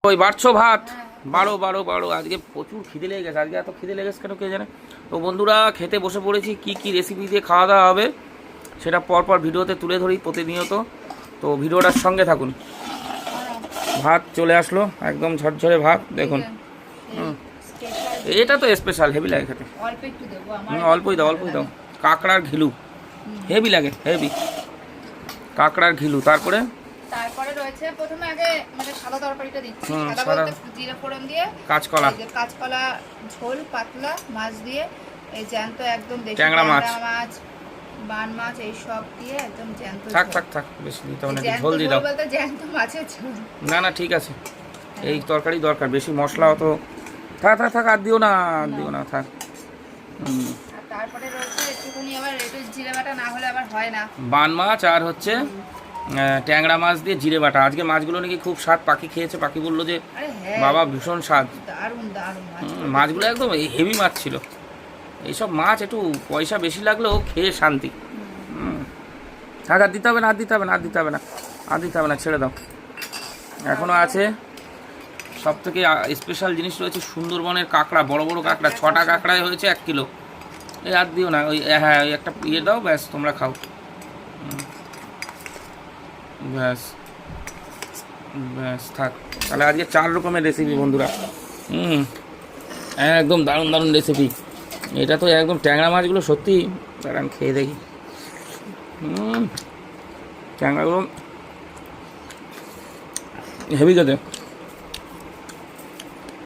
ওই বাড়ছো ভাত বারো বারো বারো আজকে প্রচুর খিদে লেগে গেছে। আজকে এত খিদে লেগেছে কেন কে জানে। তো বন্ধুরা খেতে বসে পড়েছি। কি কি রেসিপি দিয়ে খাওয়া দাওয়া হবে সেটা পরপর ভিডিওতে তুলে ধরি প্রতিনিয়ত। তো ভিডিওটার সঙ্গে থাকুন। ভাত চলে আসলো, একদম ঝরঝরে ভাত দেখুন। এটা তো স্পেশাল, হেভি লাগে খেতে। অল্পই দাও অল্পই দাও। কাঁকড়ার ঘিলু হেভি লাগে, হেভি কাঁকড়ার ঘিলু। তারপরে রয়েছে প্রথমে আগে মানে সাদা তরকারিটা দিচ্ছি। সাদা সাদা বলতে জিরা ফোড়ন দিয়ে কাঁচকলা, কাঁচকলা ঝোল পাতলা মাছ দিয়ে, এই জ্যান্ত একদম দেশি ট্যাংরা মাছ, বান মাছ এই সব দিয়ে একদম জ্যান্ত। থাক থাক থাক, বেশি দিতে হবে না, ঝোল দিয়ে দাও। বলতে জ্যান্ত মাছের ঝোল। না না ঠিক আছে, এই তরকারি দরকার, বেশি মশলাও তো। থাক থাক থাক, আর দিও না আর দিও না, থাক। আর তারপরে রয়েছে একটুখানি আবার একটু জিরে বাটা না হলে আবার হয় না, বান মাছ আর হচ্ছে ট্যাংরা মাছ দিয়ে জিরে বাটা। আজকে মাছগুলো নাকি খুব স্বাদ, পাখি খেয়েছে, পাখি বললো যে বাবা ভীষণ স্বাদ। দারুণ দারুণ মাছগুলো একদম হেভি মাছ ছিল। এইসব মাছ একটু পয়সা বেশি লাগলেও খেয়ে শান্তি। থাক, আর দিতে হবে না, আর দিতে হবে না, আর দিতে হবে না, আর দিতে হবে না, ছেড়ে দাও। এখনও আছে। সব থেকে স্পেশাল জিনিস রয়েছে সুন্দরবনের কাঁকড়া, বড় বড় কাঁকড়া, 6টা কাঁকড়ায় হয়েছে 1 কিলো। এই আর দিও না, ওই হ্যাঁ ওই একটা ইয়ে দাও, ব্যাস তোমরা খাও। ব্যাস ব্যাস থাক। তাহলে আজকে 4 রকমের রেসিপি বন্ধুরা। একদম দারুণ দারুণ রেসিপি। এটা তো একদম ট্যাংরা মাছগুলো সত্যি, দাঁড়ান খেয়ে দেখি। ট্যাংরাগুলো হেভি খেতে।